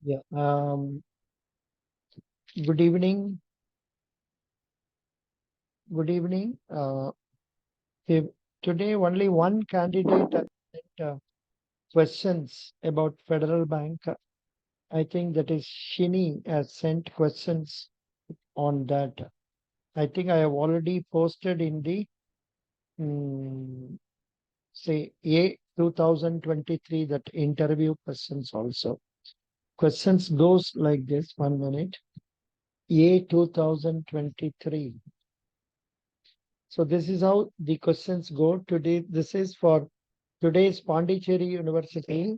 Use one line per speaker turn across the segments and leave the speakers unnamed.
Yeah. Good evening. Good evening. If today only one candidate has sent questions about Federal Bank. I think that is Shini has sent questions on that. I think I have already posted in the say A 2023 that interview questions also. Questions goes like this. 1 minute. A 2023. So this is how the questions go today. This is for today's Pondicherry University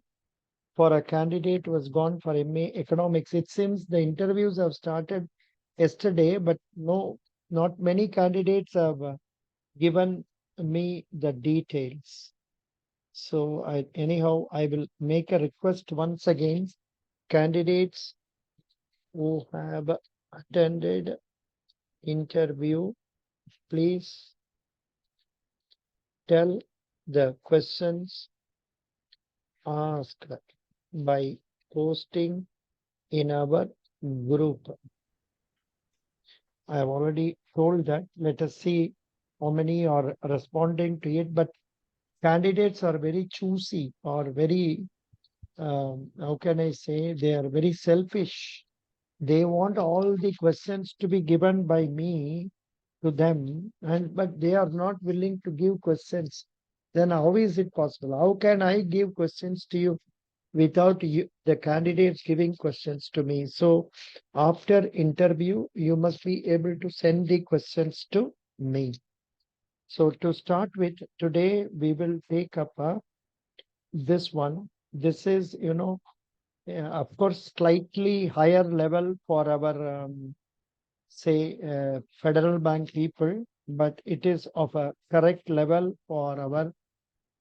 for a candidate who has gone for MA Economics. It seems the interviews have started yesterday, but no, not many candidates have given me the details. So anyhow, I will make a request once again. Candidates who have attended interview, please tell the questions asked by posting in our group. I have already told that. Let us see how many are responding to it. But candidates are very choosy or very, how can I say, they are very selfish. They want all the questions to be given by me to them, and but they are not willing to give questions. Then how is it possible? How can I give questions to you without you, the candidates giving questions to me? So after interview, you must be able to send the questions to me. So to start with, today we will take up this one. This is, of course, slightly higher level for our, say, federal bank people, but it is of a correct level for our,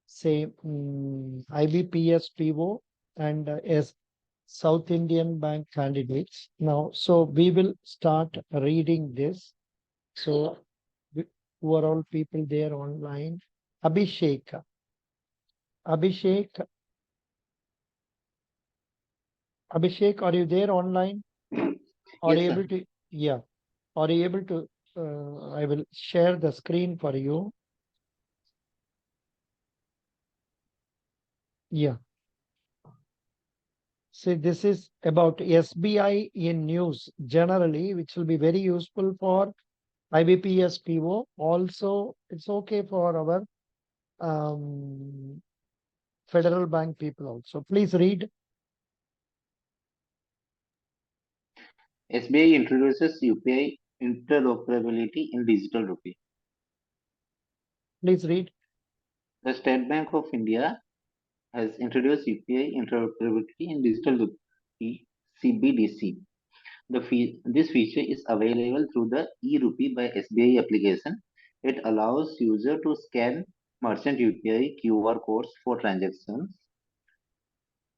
say, IBPS PO and as South Indian Bank candidates. Now, so we will start reading this. So, who are all people there online? Abhishek. Abhishek, Abhishek, are you there online? Are
Yes,
you
sir.
able to? Yeah. Are you able to? I will share the screen for you. Yeah. See, this is about SBI in news generally, which will be very useful for IBPS PO. Also, it's okay for our um, federal bank people also. Please read.
SBI introduces UPI interoperability in digital rupee.
Please read.
The State Bank of India has introduced UPI interoperability in digital rupee (CBDC). This feature is available through the e-rupee by SBI application. It allows user to scan merchant UPI QR codes for transactions.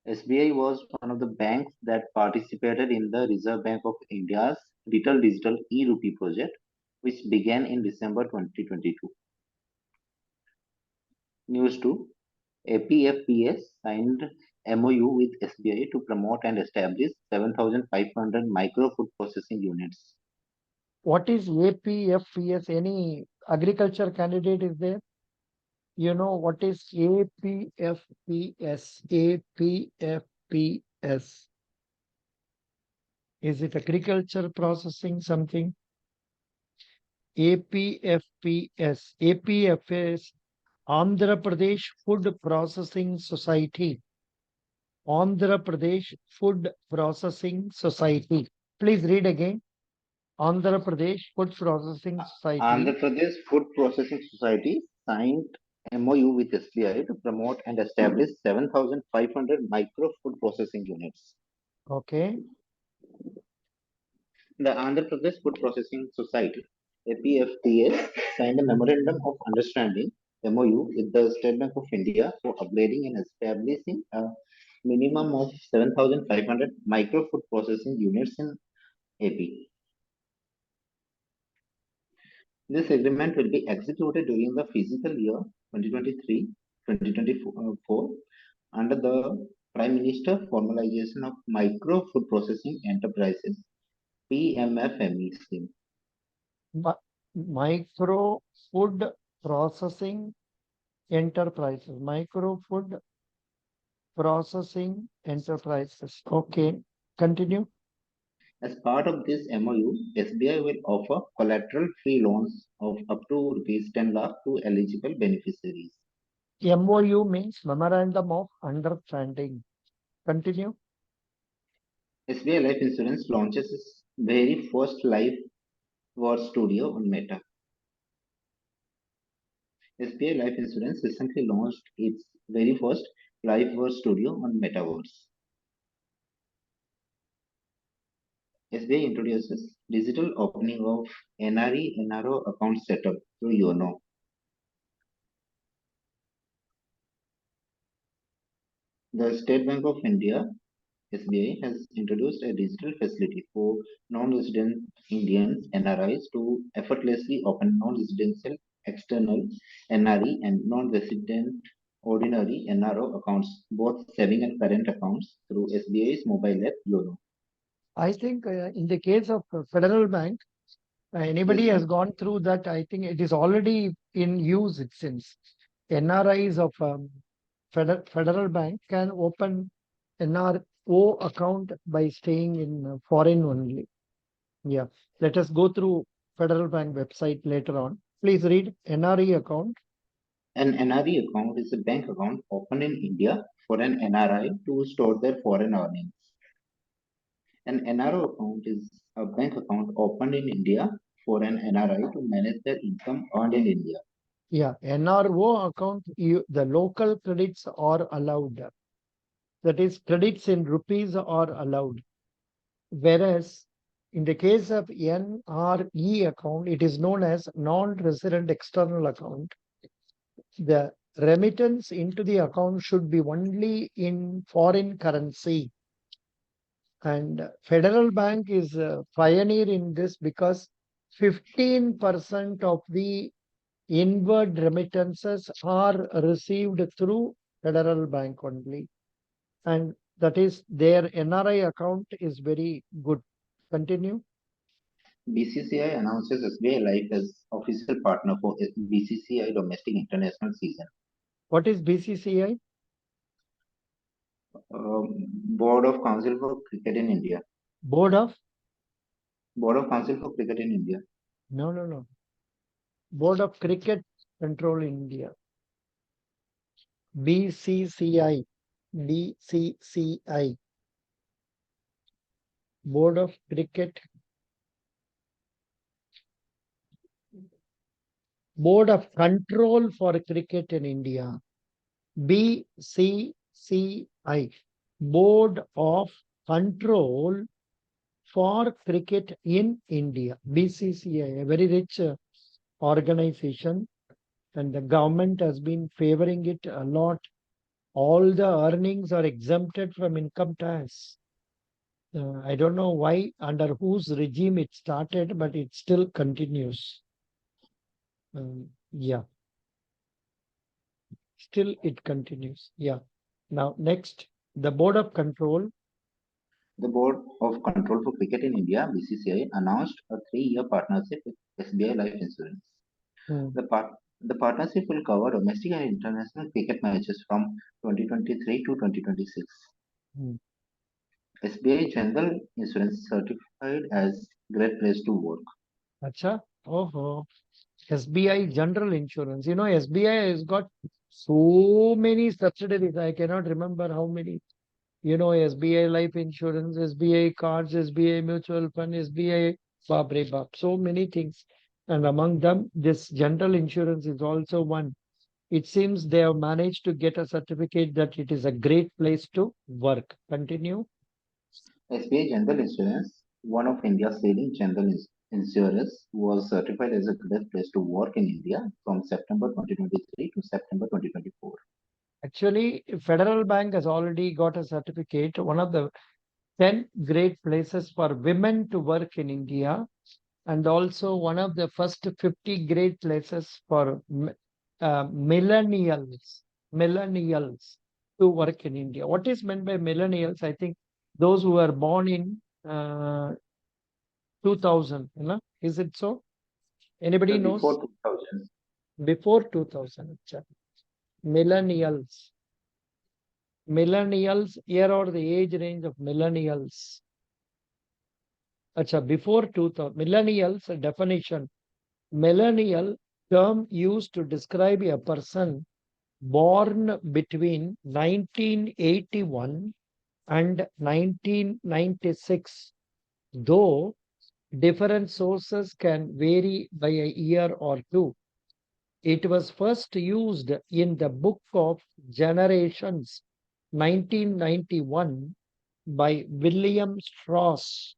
SBI was one of the banks that participated in the Reserve Bank of India's Retail Digital e-Rupee project, which began in December 2022. News 2. APFPS signed MOU with SBI to promote and establish 7,500 micro food processing units.
What is APFPS? Any agriculture candidate is there? You know what is APFPS? APFPS. Is it agriculture processing something? APFPS. APFS, Andhra Pradesh Food Processing Society. Andhra Pradesh Food Processing Society. Please read again. Andhra Pradesh Food Processing
Andhra
Society.
Pradesh Food Processing Society signed MOU with SBI to promote and establish 7,500 micro food processing units.
Okay.
The Andhra Pradesh Food Processing Society (APFTS) signed a memorandum of understanding (MOU) with the State Bank of India for upgrading and establishing a minimum of 7,500 micro food processing units in AP. This agreement will be executed during the fiscal year 2023-2024 under the Prime Minister Formalization of Micro Food Processing Enterprises PMFME scheme.
Micro food processing enterprises. Micro food processing enterprises. Okay, continue.
As part of this MOU, SBI will offer collateral-free loans of up to rupees 10 lakh to eligible beneficiaries.
MOU means Memorandum of Understanding. Continue.
SBI Life Insurance launches its very first live war studio on Meta. SBI Life Insurance recently launched its very first live war studio on Metaverse. SBI introduces digital opening of NRE NRO account setup through YONO. The State Bank of India SBI has introduced a digital facility for non-resident Indians NRIs to effortlessly open non-residential external NRE and non-resident ordinary NRO accounts, both saving and current accounts, through SBI's mobile app YONO.
I think in the case of Federal Bank,
Yes,
anybody
sir.
has gone through that. I think it is already in use. It seems NRIs of Federal Bank can open NRO account by staying in foreign only. Yeah. Let us go through Federal Bank website later on. Please read NRE account.
An NRE account is a bank account opened in India for an NRI to store their foreign earnings. An NRO account is a bank account opened in India for an NRI to manage their income earned in India.
Yeah, NRO account, the local credits are allowed. That is, credits in rupees are allowed. Whereas in the case of NRE account, it is known as non-resident external account. The remittance into the account should be only in foreign currency. And Federal Bank is a pioneer in this because 15% of the inward remittances are received through Federal Bank only. And that is their NRI account is very good. Continue.
BCCI announces SBI Life as official partner for BCCI Domestic International Season.
What is BCCI?
Board of Council for Cricket in India.
Board of?
Board of Council for Cricket in India.
No. Board of Cricket Control in India. BCCI. BCCI. Board of Cricket. Board of Control for Cricket in India. BCCI. Board of Control for Cricket in India. BCCI, a very rich organization, and the government has been favoring it a lot. All the earnings are exempted from income tax. I don't know why, under whose regime it started, but it still continues. Yeah. Still it continues. Yeah. Now, next, the Board of Control.
The Board of Control for Cricket in India, BCCI, announced a 3-year partnership with SBI Life Insurance. The partnership will cover domestic and international cricket matches from 2023 to 2026. SBI General Insurance certified as Great Place to Work.
Acha? Oh, SBI General Insurance. You know, SBI has got so many subsidiaries. I cannot remember how many. You know, SBI Life Insurance, SBI Cards, SBI Mutual Fund, SBI Babre Bab. So many things. And among them, this General Insurance is also one. It seems they have managed to get a certificate that it is a great place to work. Continue.
SBI General Insurance, one of India's leading general insurers, was certified as a great place to work in India from September 2023 to September 2024.
Actually, Federal Bank has already got a certificate, one of the 10 great places for women to work in India, and also one of the first 50 great places for millennials. Millennials. to work in India. What is meant by millennials? I think those who are born in 2000, is it so? Anybody knows?
Before 2000.
Before 2000. Acha. Millennials. Millennials, year or the age range of millennials. Acha, before 2000. Millennials, definition. Millennial term used to describe a person born between 1981 and 1996, though different sources can vary by a year or two. It was first used in the Book of Generations, 1991, by William Strauss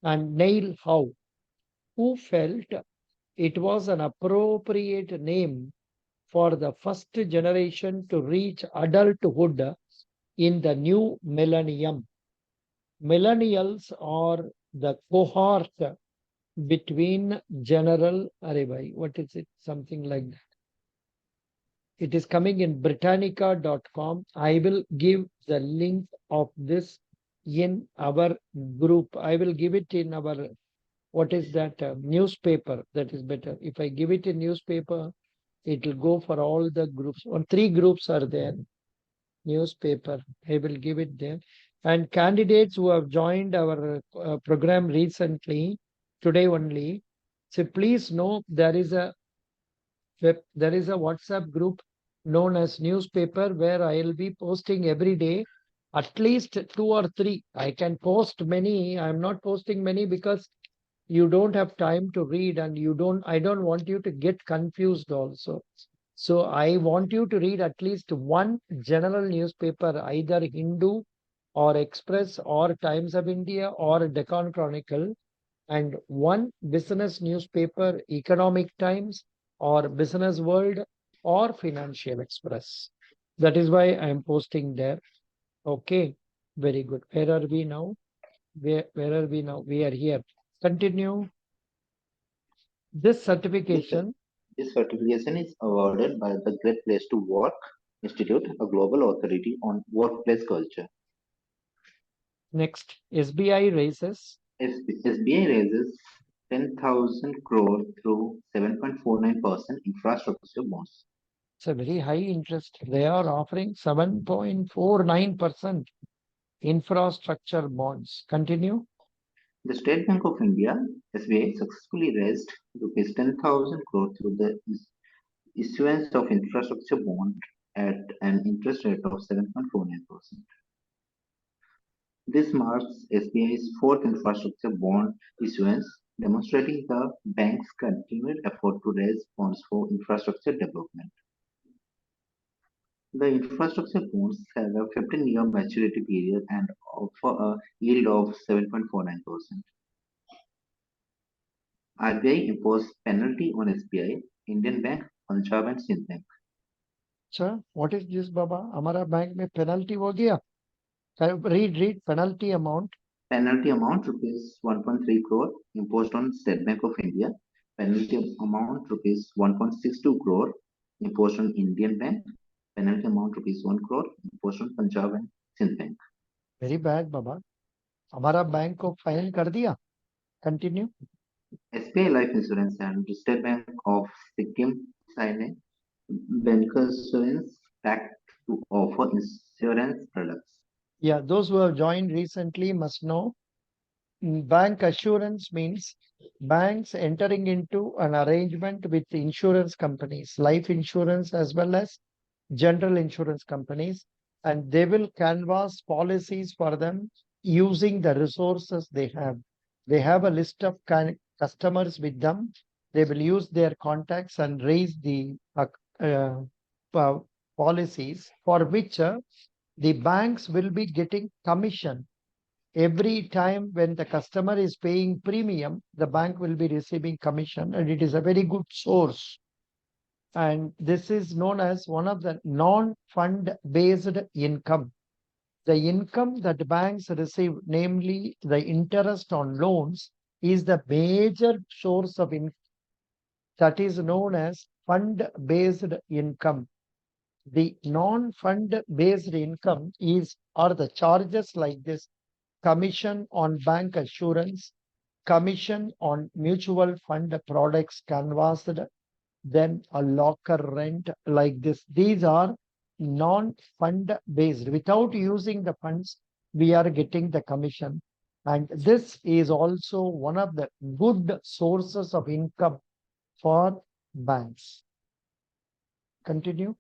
and Neil Howe, who felt it was an appropriate name for the first generation to reach adulthood in the new millennium. Millennials are the cohort between general Arabai. What is it? Something like that. It is coming in Britannica.com. I will give the link of this in our group. I will give it in our, what is that, newspaper. That is better. If I give it in newspaper, it will go for all the groups. Or 3 groups are there. Newspaper. I will give it there. And candidates who have joined our program recently, today only, so please know there is a WhatsApp group known as newspaper where I'll be posting every day at least 2 or 3. I can post many. I'm not posting many because you don't have time to read, and I don't want you to get confused also. So I want you to read at least one general newspaper, either Hindu or Express or Times of India or Deccan Chronicle, and one business newspaper, Economic Times or Business World or Financial Express. That is why I am posting there. Okay, very good. Where are we now? Where are we now? We are here. Continue. This certification.
This certification is awarded by the Great Place to Work Institute, a global authority on workplace culture.
Next, SBI raises.
SBI raises 10,000 crore through 7.49% infrastructure bonds.
It's a very high interest. They are offering 7.49% infrastructure bonds. Continue.
The State Bank of India, SBI, successfully raised rupees 10,000 crore through the issuance of infrastructure bond at an interest rate of 7.49%. This marks SBI's fourth infrastructure bond issuance, demonstrating the bank's continued effort to raise funds for infrastructure development. The infrastructure bonds have a 15-year maturity period and offer a yield of 7.49%. RBI imposed penalty on SBI, Indian Bank, Punjab and Sindh Bank.
Sir, what is this, Baba? Hamara bank mein penalty ho gaya. Read penalty amount.
Penalty amount rupees 1.3 crore imposed on State Bank of India. Penalty amount rupees 1.62 crore imposed on Indian Bank. Penalty amount rupees 1 crore imposed on Punjab and Sindh Bank.
Very bad, Baba. Hamara bank ko fine kar diya. Continue.
SBI Life Insurance and State Bank of Sikkim signed a bancassurance pact to offer insurance products.
Yeah, those who have joined recently must know. Bank assurance means banks entering into an arrangement with insurance companies, life insurance as well as general insurance companies, and they will canvass policies for them using the resources they have. They have a list of customers with them. They will use their contacts and raise the policies for which the banks will be getting commission. Every time when the customer is paying premium, the bank will be receiving commission, and it is a very good source. And this is known as one of the non-fund based income. The income that banks receive, namely the interest on loans, is the major source of income that is known as fund based income. The non-fund based income are the charges like this: commission on bank assurance, commission on mutual fund products canvassed, then a locker rent like this. These are non-fund based. Without using the funds, we are getting the commission. And this is also one of the good sources of income for banks. Continue.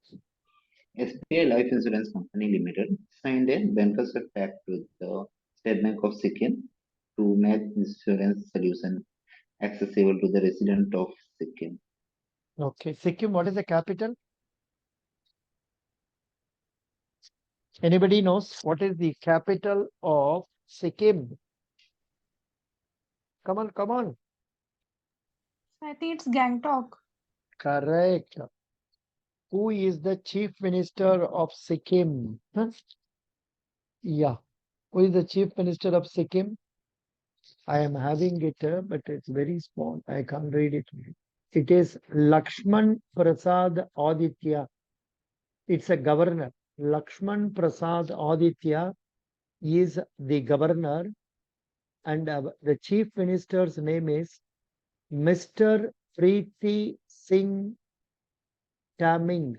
SBI Life Insurance Company Limited signed a banker's pact with the State Bank of Sikkim to make insurance solution accessible to the resident of Sikkim.
Okay. Sikkim, what is the capital? Anybody knows what is the capital of Sikkim? Come on, come on.
I think it's Gangtok.
Correct. Who is the chief minister of Sikkim? Huh? Yeah. Who is the chief minister of Sikkim? I am having it, but it's very small. I can't read it. It is Lakshman Prasad Aditya. It's a governor. Lakshman Prasad Aditya is the governor, and the chief minister's name is Mr. Preeti Singh Taming.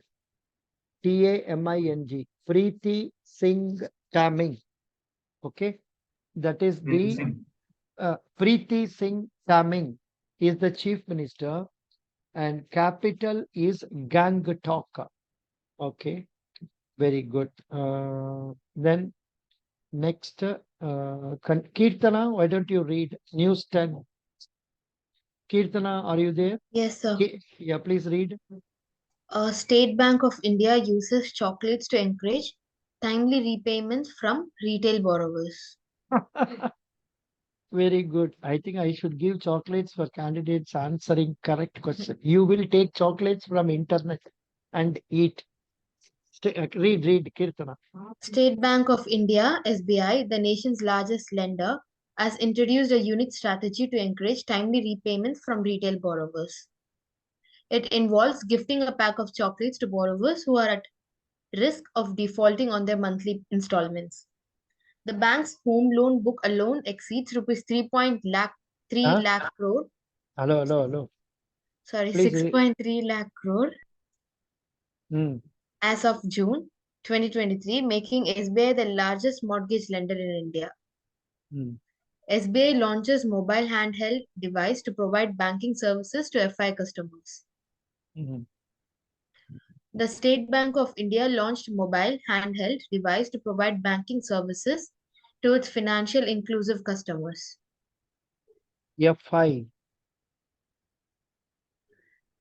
Taming. Preeti Singh Taming. Okay. That is the Preeti Singh Taming is the chief minister, and capital is Gangtok. Okay, very good. Then next, Kirtana, why don't you read News 10? Kirtana, are you there?
Yes, sir.
Yeah, please read.
State Bank of India uses chocolates to encourage timely repayments from retail borrowers.
Very good. I think I should give chocolates for candidates answering correct question. You will take chocolates from internet and eat. Read, Kirtana.
State Bank of India, SBI, the nation's largest lender, has introduced a unique strategy to encourage timely repayments from retail borrowers. It involves gifting a pack of chocolates to borrowers who are at risk of defaulting on their monthly installments. The bank's home loan book alone exceeds rupees 3
Huh?
lakh crore.
Hello.
Sorry,
Please
6.3 lakh crore
Hmm.
as of June 2023, making SBI the largest mortgage lender in India.
Hmm.
SBI launches mobile handheld device to provide banking services to FI customers.
Mhm.
The State Bank of India launched mobile handheld device to provide banking services to its financial inclusive customers.
F5.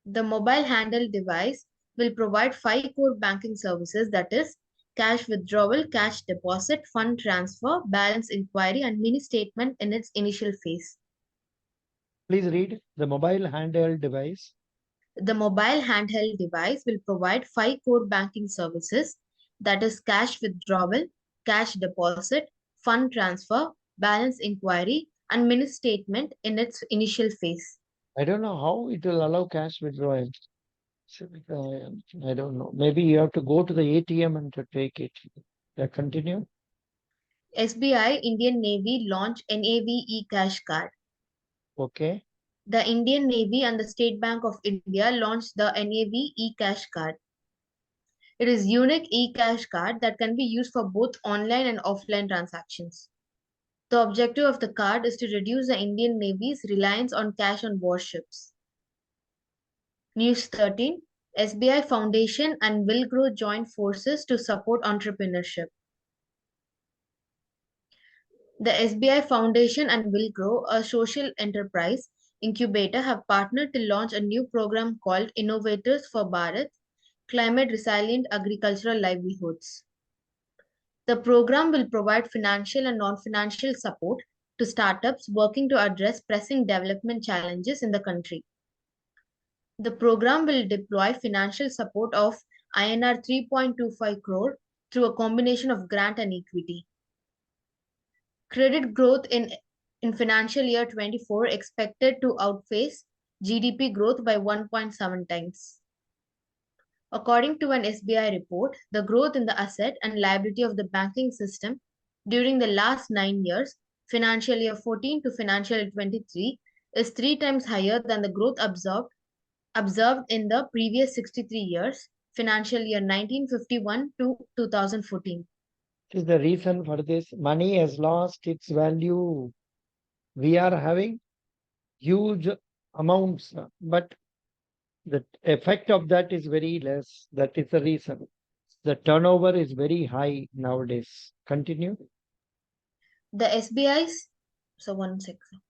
The mobile handheld device will provide 5 core banking services, that is cash withdrawal, cash deposit, fund transfer, balance inquiry, and mini statement in its initial phase.
Please read. The mobile handheld device.
The mobile handheld device will provide 5 core banking services, that is cash withdrawal, cash deposit, fund transfer, balance inquiry, and mini statement in its initial phase.
I don't know how it will allow cash withdrawal. I don't know. Maybe you have to go to the ATM and to take it. Yeah, continue.
SBI Indian Navy launched NAV e-cash card.
Okay.
The Indian Navy and the State Bank of India launched the NAV e-cash card. It is unique e-cash card that can be used for both online and offline transactions. The objective of the card is to reduce the Indian Navy's reliance on cash on warships. News 13. SBI Foundation and Will Grow join forces to support entrepreneurship. The SBI Foundation and Will Grow, a social enterprise incubator, have partnered to launch a new program called Innovators for Bharat, Climate Resilient Agricultural Livelihoods. The program will provide financial and non-financial support to startups working to address pressing development challenges in the country. The program will deploy financial support of INR 3.25 crore through a combination of grant and equity. Credit growth in financial year 24 expected to outpace GDP growth by 1.7 times. According to an SBI report, the growth in the asset and liability of the banking system during the last 9 years, financial year 14 to financial year 23, is 3 times higher than the growth observed in the previous 63 years, financial year 1951 to 2014.
What is the reason for this? Money has lost its value. We are having huge amounts, but the effect of that is very less. That is the reason. The turnover is very high nowadays. Continue.
The SBI's, so one second.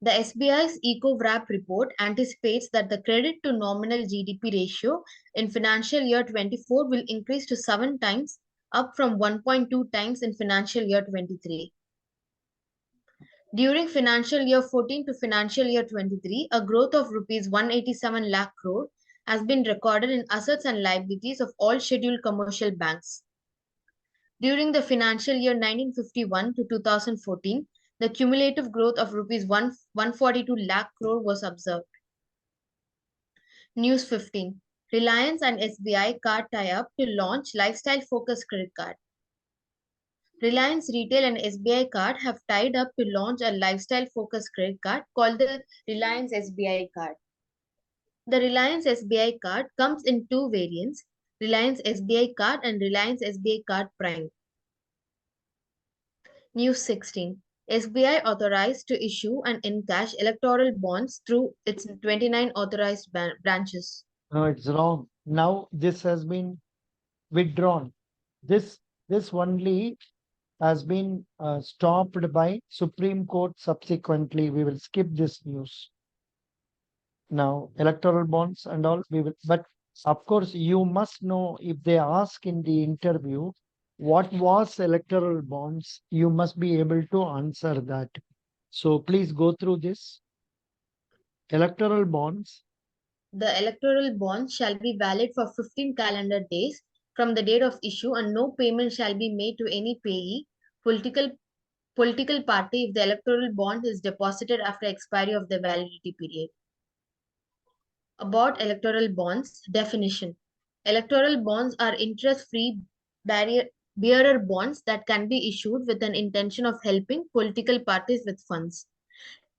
The SBI's EcoWrap report anticipates that the credit to nominal GDP ratio in financial year 24 will increase to 7 times, up from 1.2 times in financial year 23. During financial year 14 to financial year 23, a growth of rupees 187 lakh crore has been recorded in assets and liabilities of all scheduled commercial banks. During the financial year 1951 to 2014, the cumulative growth of rupees 142 lakh crore was observed. News 15. Reliance and SBI card tie-up to launch lifestyle-focused credit card. Reliance Retail and SBI Card have tied up to launch a lifestyle-focused credit card called the Reliance SBI Card. The Reliance SBI Card comes in two variants, Reliance SBI Card and Reliance SBI Card Prime. News 16. SBI authorized to issue and encash electoral bonds through its 29 authorized branches.
No, it's wrong. Now this has been withdrawn. This only has been stopped by Supreme Court subsequently. We will skip this news. Now, electoral bonds and all, we will, but of course, you must know if they ask in the interview what was electoral bonds, you must be able to answer that. So please go through this. Electoral bonds.
The electoral bonds shall be valid for 15 calendar days from the date of issue, and no payment shall be made to any payee, political party if the electoral bond is deposited after expiry of the validity period. About electoral bonds, definition. Electoral bonds are interest-free bearer bonds that can be issued with an intention of helping political parties with funds.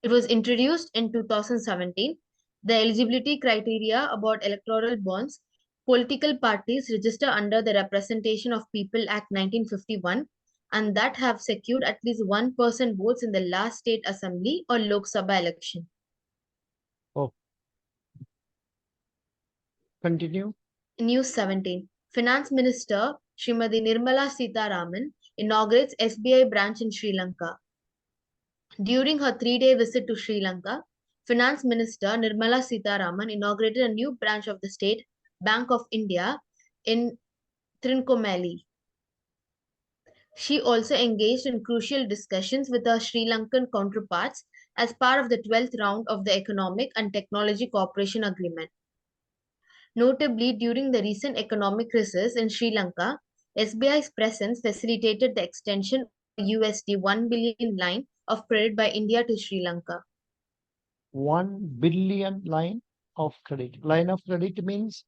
It was introduced in 2017. The eligibility criteria about electoral bonds: political parties register under the Representation of People Act 1951 and that have secured at least 1% votes in the last state assembly or Lok Sabha election.
Oh. Continue.
News 17. Finance Minister Srimati Nirmala Sitharaman inaugurates SBI branch in Sri Lanka. During her 3-day visit to Sri Lanka, Finance Minister Nirmala Sitharaman inaugurated a new branch of the State Bank of India in Trincomalee. She also engaged in crucial discussions with her Sri Lankan counterparts as part of the 12th round of the Economic and Technology Cooperation Agreement. Notably, during the recent economic crisis in Sri Lanka, SBI's presence facilitated the extension of a USD 1 billion line of credit by India to Sri Lanka.
1 billion line of credit. Line of credit means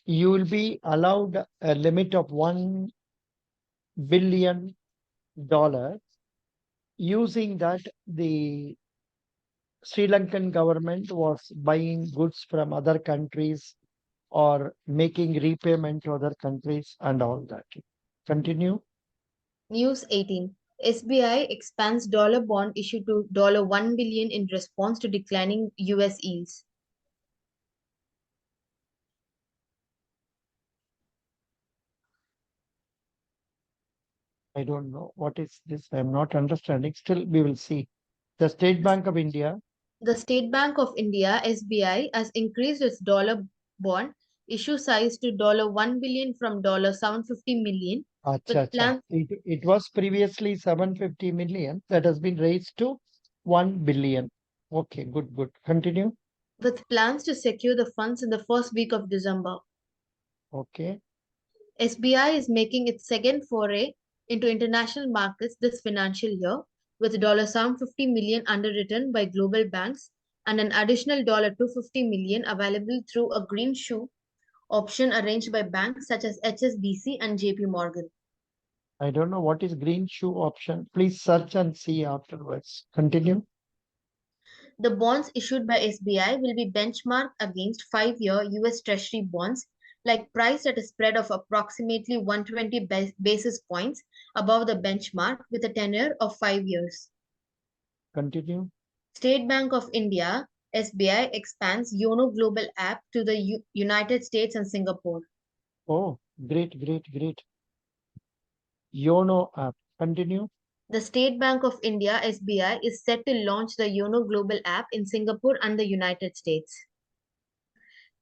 you will be allowed a limit of $1 billion. Using that, the Sri Lankan government was buying goods from other countries or making repayment to other countries and all that. Continue.
News 18. SBI expands dollar bond issue to $1 billion in response to declining US yields.
I don't know what is this. I'm not understanding. Still, we will see. The State Bank of India.
The State Bank of India, SBI, has increased its dollar bond issue size to $1 billion from $750 million.
It was previously 750 million that has been raised to 1 billion. Okay, good. Continue.
With plans to secure the funds in the first week of December.
Okay.
SBI is making its second foray into international markets this financial year with $750 million underwritten by global banks and an additional $250 million available through a green shoe option arranged by banks such as HSBC and JP Morgan.
I don't know what is green shoe option. Please search and see afterwards. Continue.
The bonds issued by SBI will be benchmarked against 5-year US Treasury bonds, like priced at a spread of approximately 120 basis points above the benchmark with a tenure of 5 years.
Continue.
State Bank of India, SBI, expands YONO Global app to the United States and Singapore.
Oh, great. YONO app. Continue.
The State Bank of India, SBI, is set to launch the YONO Global app in Singapore and the United States.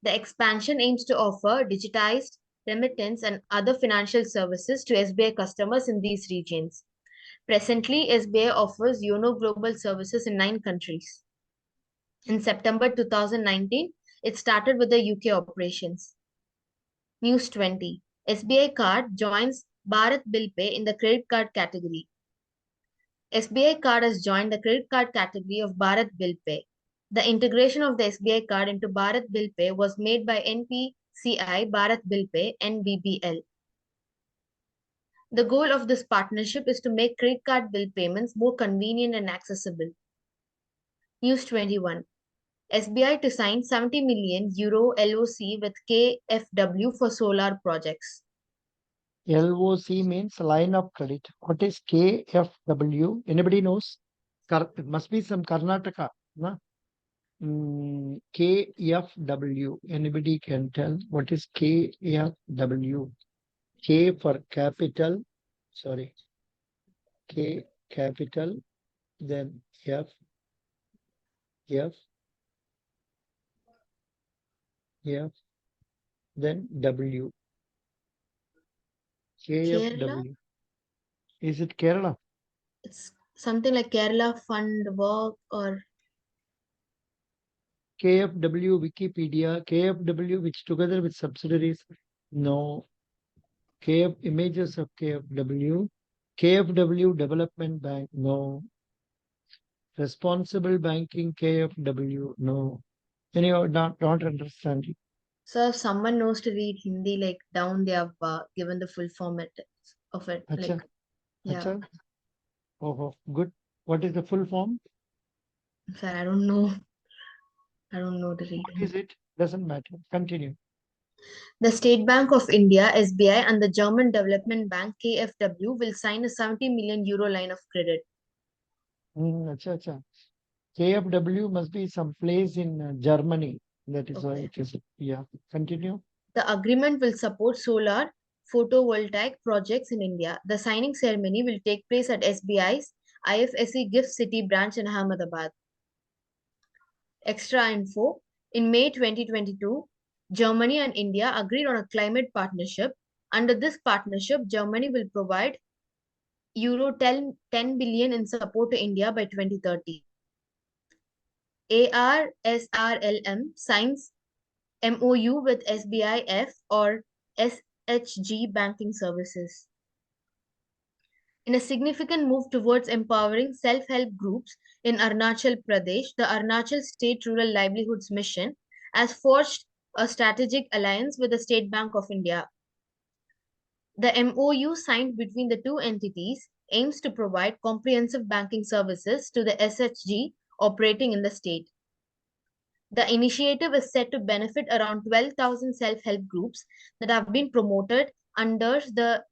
The expansion aims to offer digitized remittance and other financial services to SBI customers in these regions. Presently, SBI offers YONO Global services in 9 countries. In September 2019, it started with the UK operations. News 20. SBI Card joins Bharat Bill Pay in the credit card category. SBI Card has joined the credit card category of Bharat Bill Pay. The integration of the SBI Card into Bharat Bill Pay was made by NPCI Bharat Bill Pay (NBBL). The goal of this partnership is to make credit card bill payments more convenient and accessible. News 21. SBI to sign €70 million LOC with KfW for solar projects.
LOC means line of credit. What is KfW? Anybody knows? It must be some Karnataka. No? KfW. Anybody can tell what is KfW? K for capital. Sorry. K capital. Then F. Then W.
Kerala?
KfW. Is it Kerala?
It's something like Kerala Fund Work or
KfW Wikipedia. KfW which together with subsidiaries. No. Images of KfW. KfW Development Bank. No. Responsible Banking KfW. No. Anyhow, not understanding.
so if someone knows to read Hindi, like down they have given the full format of it.
Acha.
Like, yeah.
Acha. Oh, good. What is the full form?
Sir, I don't know. I don't know to read.
What is it? Doesn't matter. Continue.
The State Bank of India, SBI, and the German Development Bank, KfW, will sign a €70 million line of credit.
Acha. KfW must be some place in Germany. That is why
Okay.
it is. Yeah. Continue.
The agreement will support solar photovoltaic projects in India. The signing ceremony will take place at SBI's IFSC Gift City branch in Ahmedabad. Extra info. In May 2022, Germany and India agreed on a climate partnership. Under this partnership, Germany will provide Euro 10 billion in support to India by 2030. ARSRLM signs MOU with SBIF or SHG Banking Services. In a significant move towards empowering self-help groups in Arunachal Pradesh, the Arunachal State Rural Livelihoods Mission has forged a strategic alliance with the State Bank of India. The MOU signed between the two entities aims to provide comprehensive banking services to the SHG operating in the state. The initiative is set to benefit around 12,000 self-help groups that have been promoted under the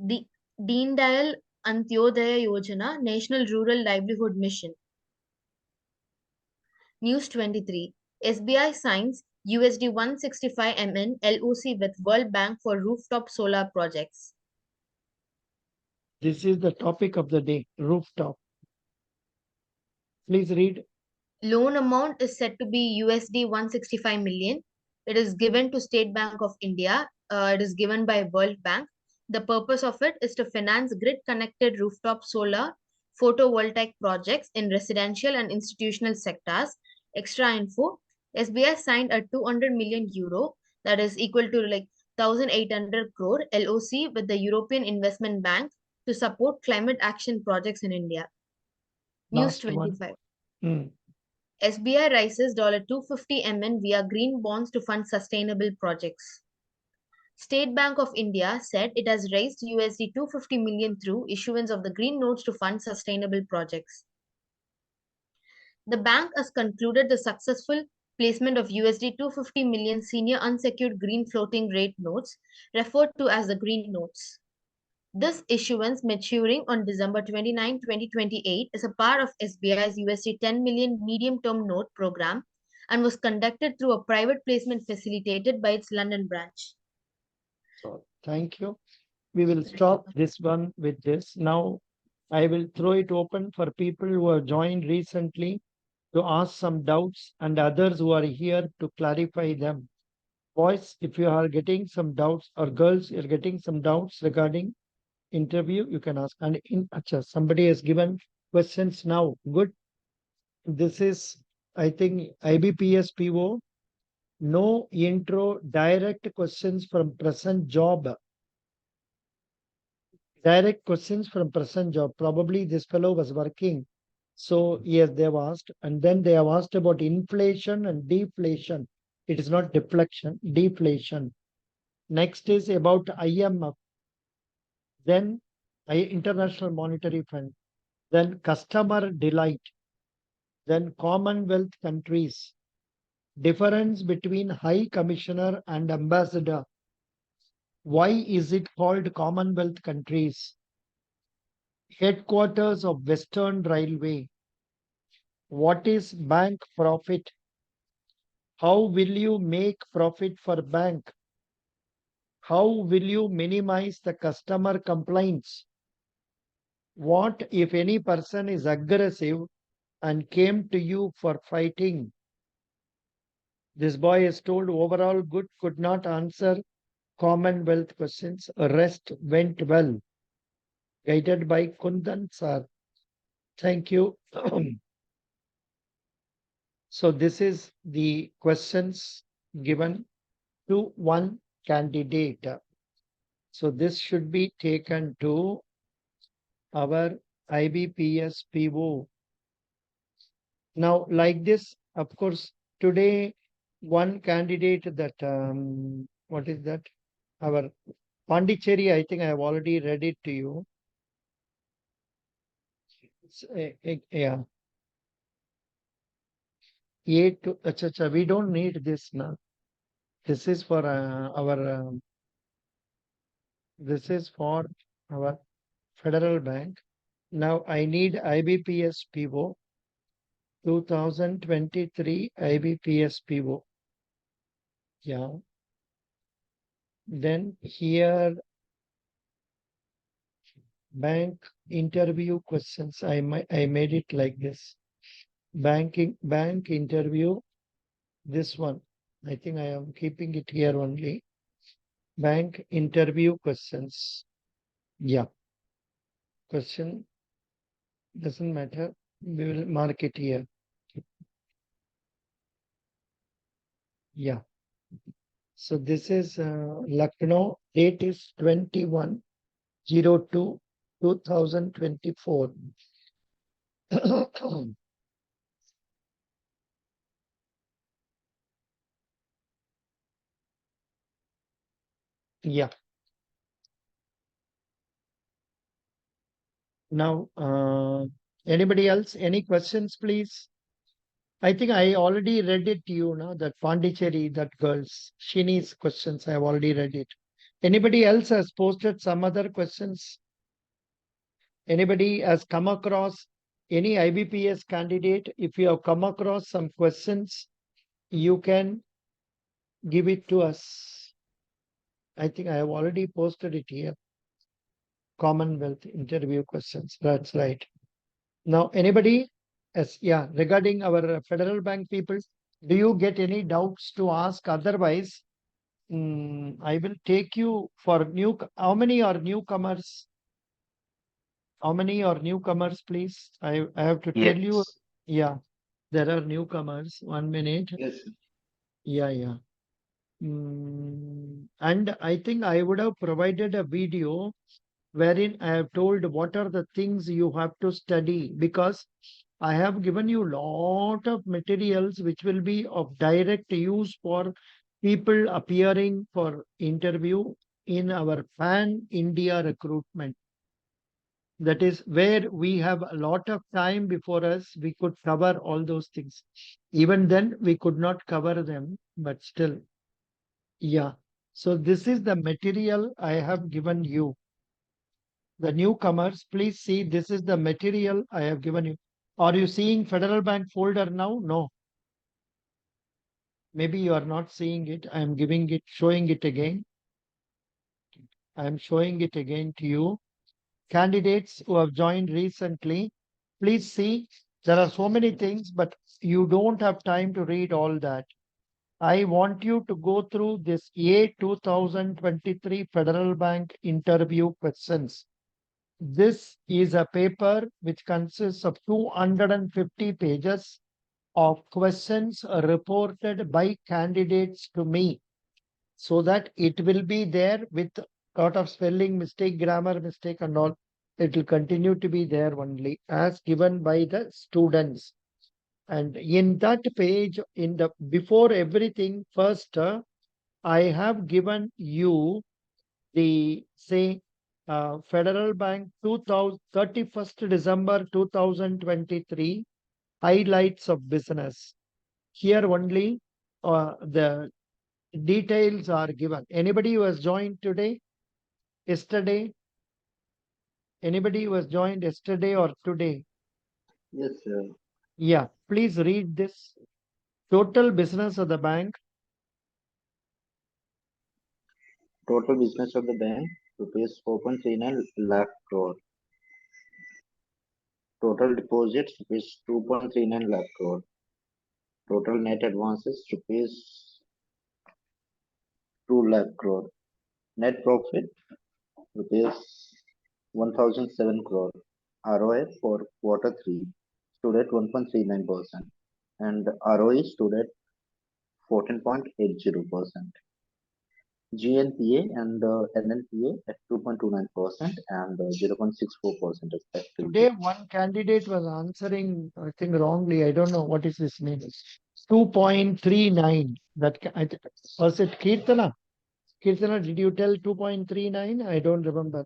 Deen Dayal Antyodaya Yojana National Rural Livelihood Mission. News 23. SBI signs USD 165 MN LOC with World Bank for rooftop solar projects.
This is the topic of the day. Rooftop. Please read.
Loan amount is said to be USD 165 million. It is given to State Bank of India. It is given by World Bank. The purpose of it is to finance grid-connected rooftop solar photovoltaic projects in residential and institutional sectors. Extra info. SBI signed a 200 million euro, that is equal to like 1,800 crore LOC with the European Investment Bank to support climate action projects in India. News
Last one.
25. SBI raises $250 MN via green bonds to fund sustainable projects. State Bank of India said it has raised USD 250 million through issuance of the green notes to fund sustainable projects. The bank has concluded the successful placement of USD 250 million senior unsecured green floating rate notes, referred to as the green notes. This issuance, maturing on December 29, 2028, is a part of SBI's USD 10 million medium-term note program and was conducted through a private placement facilitated by its London branch.
So thank you. We will stop this one with this. Now I will throw it open for people who have joined recently to ask some doubts and others who are here to clarify them. Boys, if you are getting some doubts, or girls, you're getting some doubts regarding interview, you can ask. And somebody has given questions now. Good. This is, I think, IBPS PO. No intro, direct questions from present job. Direct questions from present job. Probably this fellow was working. So yes, they have asked. And then they have asked about inflation and deflation. It is not deflection, deflation. Next is about IMF. Then International Monetary Fund. Then customer delight. Then Commonwealth countries. Difference between High Commissioner and Ambassador. Why is it called Commonwealth countries? Headquarters of Western Railway. What is bank profit? How will you make profit for bank? How will you minimize the customer complaints? What if any person is aggressive and came to you for fighting? This boy is told overall good, could not answer Commonwealth questions. Rest went well. Guided by Kundan sir. Thank you. So this is the questions given to one candidate. So this should be taken to our IBPS PO. Now, like this, of course, today one candidate that what is that? Our Pondicherry, I think I have already read it to you. Yeah. We don't need this now. This is for our. This is for our Federal Bank. Now I need IBPS PO. 2023 IBPS PO. Yeah. Then here bank interview questions. I made it like this. Bank interview. This one. I think I am keeping it here only. Bank interview questions. Yeah. Question doesn't matter. We will mark it here. Yeah. So this is Lucknow. Date is 21/02/2024. Yeah. Now, anybody else? Any questions, please? I think I already read it to you now, that Pondicherry, that girl's Shini's questions. I have already read it. Anybody else has posted some other questions? Anybody has come across any IBPS candidate? If you have come across some questions, you can give it to us. I think I have already posted it here. Commonwealth interview questions. That's right. Now, anybody? Yes, yeah. Regarding our Federal Bank people, do you get any doubts to ask? Otherwise, I will take you for new. How many are newcomers? How many are newcomers, please? I have to tell you.
Yes.
Yeah, there are newcomers. 1 minute.
Yes.
Yeah. And I think I would have provided a video wherein I have told what are the things you have to study, because I have given you lot of materials which will be of direct use for people appearing for interview in our Pan India recruitment. That is where we have a lot of time before us. We could cover all those things. Even then, we could not cover them, but still, yeah. So this is the material I have given you. The newcomers, please see, this is the material I have given you. Are you seeing Federal Bank folder now? No. Maybe you are not seeing it. I am giving it, showing it again. I am showing it again to you. Candidates who have joined recently, please see, there are so many things, but you don't have time to read all that. I want you to go through this A 2023 Federal Bank interview questions. This is a paper which consists of 250 pages of questions reported by candidates to me, so that it will be there with lot of spelling mistake, grammar mistake and all. It will continue to be there only as given by the students. And in that page, in the before everything, first I have given you the say Federal Bank 31st December 2023 highlights of business. Here only the details are given. Anybody who has joined today, yesterday, anybody who has joined yesterday or today?
Yes, sir.
Yeah, please read this. Total business of the bank,
Total business of the bank, rupees 4.39 lakh crore. Total deposits, rupees 2.39 lakh crore. Total net advances, rupees 2 lakh crore. Net profit, rupees 1007 crore. ROA for quarter 3 stood at 1.39% and ROE stood at 14.80%. GNPA and NNPA at 2.29% and 0.64% respectively.
today one candidate was answering, I think wrongly, I don't know what is his name. 2.39. Was it Kirtana? Kirtana, did you tell 2.39? I don't remember.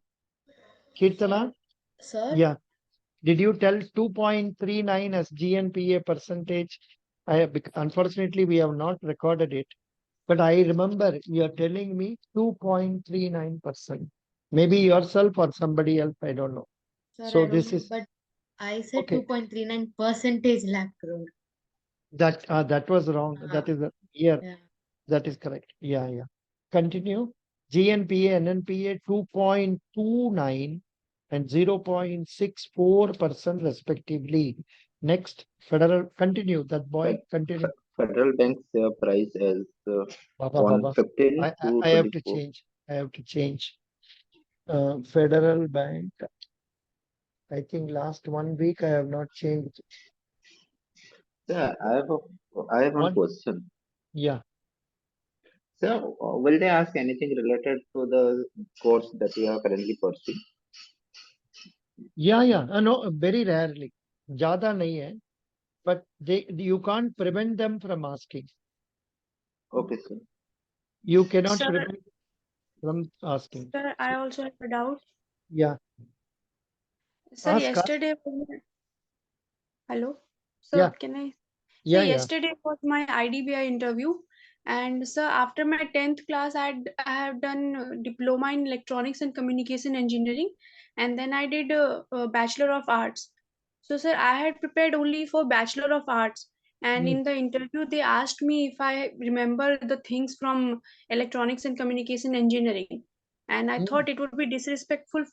Kirtana?
Sir?
Yeah. Did you tell 2.39 as GNPA percentage? Unfortunately, we have not recorded it. But I remember you are telling me 2.39%. Maybe yourself or somebody else, I don't know.
Sir,
So
I don't
this
know,
is
but I said
okay.
2.39% lakh crore.
That was wrong. That is a year.
Yeah.
That is correct. Yeah. Continue. GNPA, NNPA 2.29 and 0.64% respectively. Next, federal. Continue. That boy. Continue.
Federal Bank share price as
Baba.
115 to
I have to
24.
change. I have to change. Federal Bank. I think last 1 week I have not changed.
Yeah, I have one question.
Yeah.
So, will they ask anything related to the course that you are currently pursuing?
Yeah. No, very rarely. Jada nahi hai. But you can't prevent them from asking.
Okay, sir.
You cannot
Sir,
prevent from asking.
sir, I also have a doubt.
Yeah.
Sir,
Ask.
yesterday, hello.
Yeah.
Sir, can I? So
Yeah.
yesterday was my IDBI interview, and sir, after my 10th class, I have done diploma in electronics and communication engineering, and then I did a bachelor of arts. So sir, I had prepared only for bachelor of arts, and in the interview they asked me if I remember the things from electronics and communication engineering, and I thought it would be disrespectful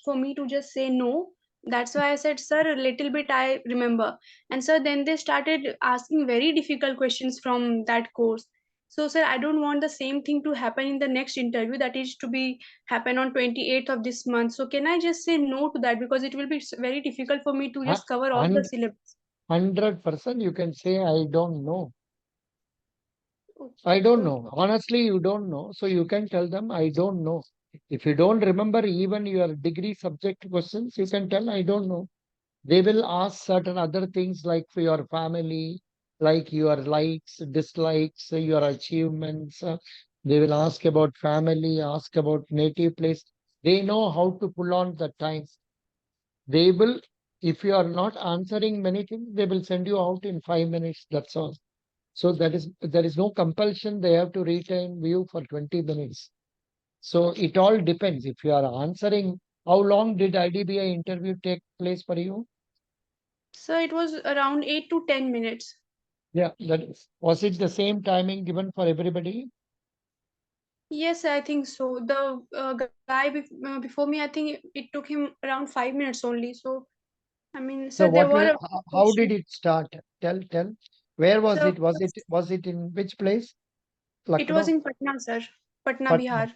for me to just say no. That's why I said, sir, a little bit I remember. And sir, then they started asking very difficult questions from that course. So sir, I don't want the same thing to happen in the next interview, that is to be happen on 28th of this month. So can I just say no to that, because it will be very difficult for me to just cover all the syllabus.
100% you can say, I don't know.
Okay,
I don't
sir.
know. Honestly, you don't know. So you can tell them, I don't know. If you don't remember even your degree subject questions, you can tell, I don't know. They will ask certain other things like for your family, like your likes, dislikes, your achievements. They will ask about family, ask about native place. They know how to pull on the time. They will, if you are not answering many things, they will send you out in 5 minutes. That's all. So there is no compulsion. They have to retain you for 20 minutes. So it all depends. If you are answering, how long did IDBI interview take place for you?
So it was around 8 to 10 minutes.
Yeah, was it the same timing given for everybody?
Yes, I think so. The guy before me, I think it took him around 5 minutes only. So I mean,
So
sir, there were a
how did
question.
it start? Tell. Where was
So
it? Was it in which place?
it was
Lucknow?
in Patna, sir. Patna,
Patna.
Bihar.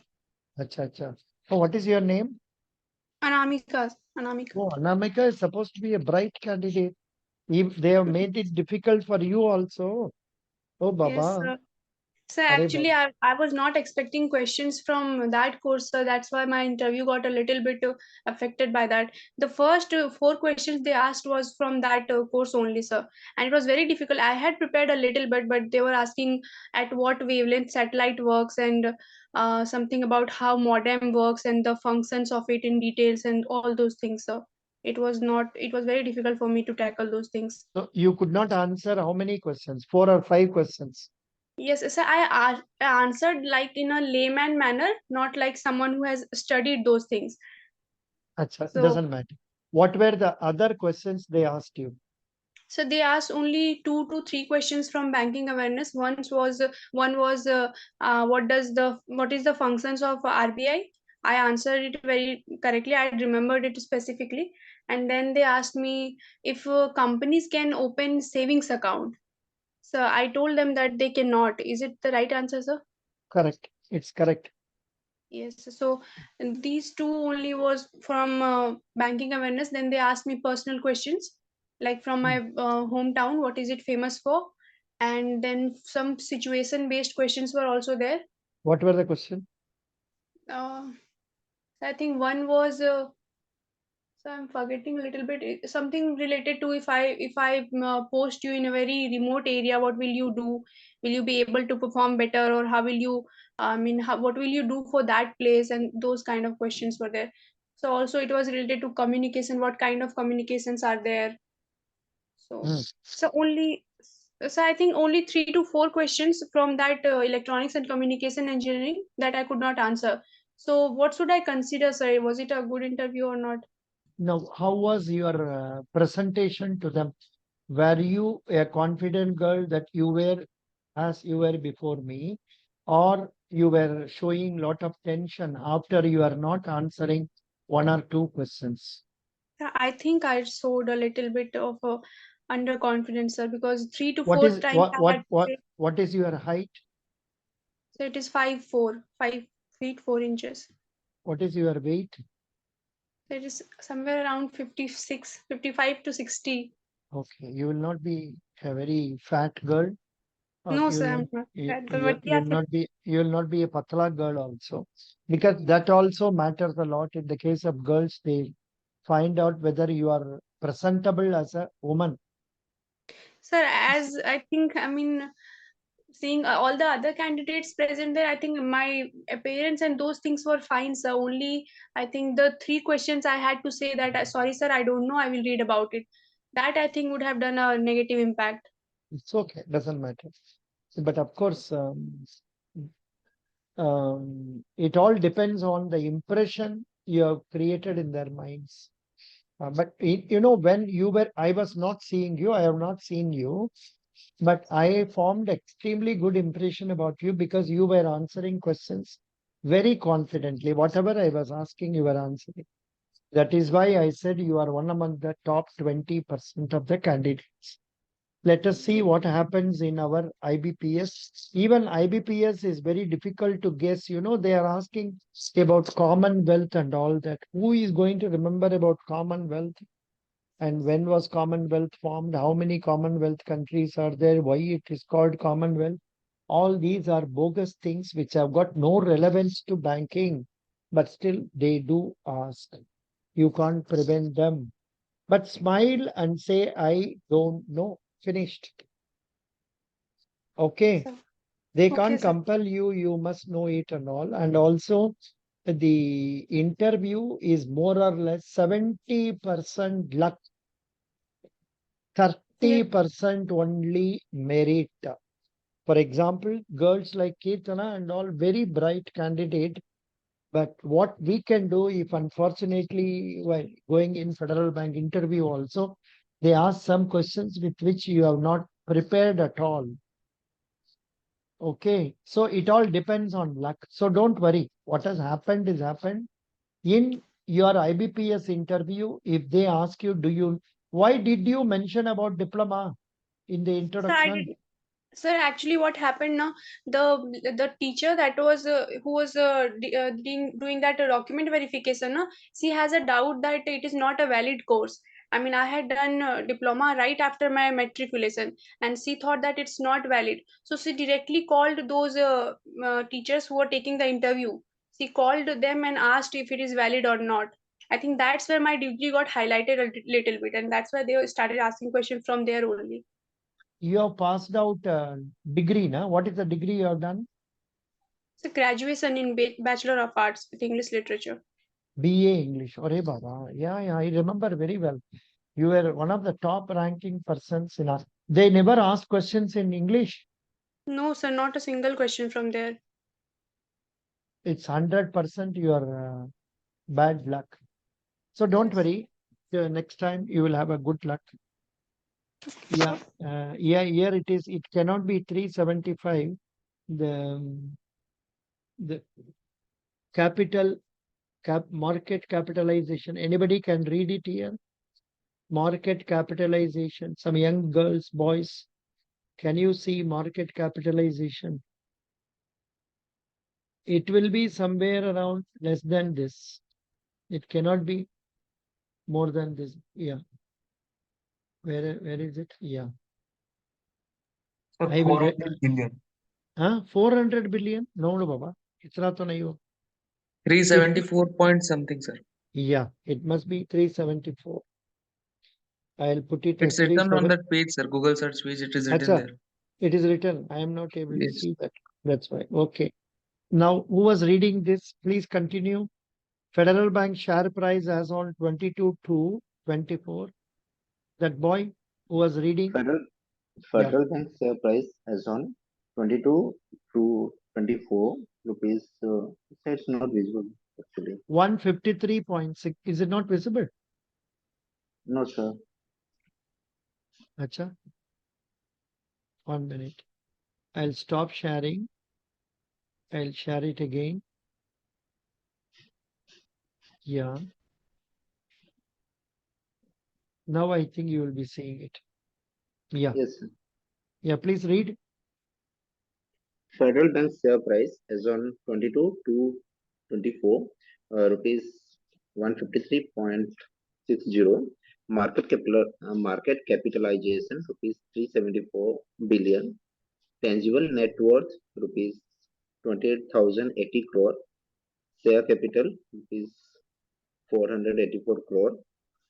Acha, acha. So what is your name?
Anamika, Anamika.
Oh, Anamika is supposed to be a bright candidate. If they have made it difficult for you also. Oh,
Yes,
Baba.
sir. So
Arey
actually,
Baba.
I was not expecting questions from that course, so that's why my interview got a little bit affected by that. The first four questions they asked was from that course only, sir, and it was very difficult. I had prepared a little bit, but they were asking at what wavelength satellite works and something about how modem works and the functions of it in details and all those things, sir. It was not. It was very difficult for me to tackle those things.
So you could not answer how many questions? 4 or 5 questions.
Yes, so I answered like in a layman manner, not like someone who has studied those things.
Acha,
So,
doesn't matter. What were the other questions they asked you?
so they asked only 2 to 3 questions from banking awareness. One was what is the functions of RBI? I answered it very correctly. I remembered it specifically. And then they asked me if companies can open savings account. So I told them that they cannot. Is it the right answer, sir?
Correct. It's correct.
Yes, so these two only was from banking awareness. Then they asked me personal questions, like from my
Hmm.
hometown, what is it famous for? And then some situation-based questions were also there.
What were the questions?
Uh, I think one was so I'm forgetting a little bit. Something related to if I post you in a very remote area, what will you do? Will you be able to perform better, or how will you? I mean, what will you do for that place? And those kind of questions were there. So also it was related to communication. What kind of communications are there? So
Hmm.
so only so I think only 3 to 4 questions from that electronics and communication engineering that I could not answer. So what should I consider, sir? Was it a good interview or not?
Now, how was your presentation to them? Were you a confident girl that you were as you were before me, or you were showing lot of tension after you are not answering 1 or 2 questions?
Yeah, I think I showed a little bit of underconfidence, sir, because three to
What
four
is
times
what
I
what
had to
what
say,
what is your height?
so it is 5'4", 5 feet 4 inches.
What is your weight?
So it is somewhere around 56, 55 to 60.
Okay, you will not be a very fat girl, or
No,
you will
sir,
not
I'm not
you,
that good.
you,
But
you
yeah,
will
sir.
not be you will not be a patla girl also, because that also matters a lot in the case of girls. They find out whether you are presentable as a woman.
Sir, as I think, I mean, seeing all the other candidates present there, I think my appearance and those things were fine, sir. Only I think the 3 questions I had to say that, sorry, sir, I don't know, I will read about it. That I think would have done a negative impact.
It's okay, doesn't matter. But of course, it all depends on the impression you have created in their minds. But when I was not seeing you, I have not seen you, but I formed extremely good impression about you because you were answering questions very confidently. Whatever I was asking, you were answering. That is why I said you are one among the top 20% of the candidates. Let us see what happens in our IBPS. Even IBPS is very difficult to guess. They are asking about Commonwealth and all that. Who is going to remember about Commonwealth? And when was Commonwealth formed? How many Commonwealth countries are there? Why it is called Commonwealth? All these are bogus things which have got no relevance to banking, but still they do ask. You can't prevent them. But smile and say, I don't know. Finished. Okay.
sir.
They
Okay,
can't
sir.
compel you, you must know it and all. And also, the interview is more or less 70% luck,
Yes.
30% only merit. For example, girls like Kirtana and all, very bright candidate. But what we can do, if unfortunately, while going in Federal Bank interview also, they ask some questions with which you have not prepared at all. Okay, so it all depends on luck. So don't worry. What has happened is happened. In your IBPS interview, if they ask you, why did you mention about diploma in the
Sir, I
introduction?
did. Sir, actually, what happened now? The teacher that was who was doing that document verification, no, she has a doubt that it is not a valid course. I mean, I had done diploma right after my matriculation, and she thought that it's not valid. So she directly called those teachers who were taking the interview. She called them and asked if it is valid or not. I think that's where my degree got highlighted a little bit, and that's why they started asking questions from there only.
You have passed out degree, na? What is the degree you have done?
It's a graduation in Bachelor of Arts with English Literature.
BA English. Ore Baba. Yeah, I remember very well. You were one of the top ranking persons in us. They never ask questions in English.
No, sir, not a single question from there.
It's 100% your bad luck. So don't
Yes.
worry. Next time you will have a good luck. Yeah, here it is. It cannot be 375. The capital market capitalization. Anybody can read it here. Market capitalization. Some young girls, boys. Can you see market capitalization? It will be somewhere around less than this. It cannot be more than this. Yeah. Where is it? Yeah.
Sir,
I will
400 billion.
400 billion? No, Baba. इतना तो नहीं हो.
374 point something, sir.
Yeah, it must be 374. I'll put it as
It's written on
37.
that page, sir. Google search page. It is written
Acha,
there.
it is written. I am not able to
Yes.
see that. That's why. Okay. Now, who was reading this? Please continue. Federal Bank share price as on 22 to 24. That boy who was reading.
Federal Bank share price as on 22 to 24 rupees. It's not visible actually.
153.6. Is it not visible?
No, sir.
Acha. 1 minute. I'll stop sharing. I'll share it again. Yeah. Now I think you will be seeing it. Yeah.
Yes, sir.
Yeah, please read.
Federal Bank share price as on 22 to 24 rupees 153.60. Market capitalization rupees 374 billion. Tangible net worth rupees 28,080 crore. Share capital rupees 484 crore.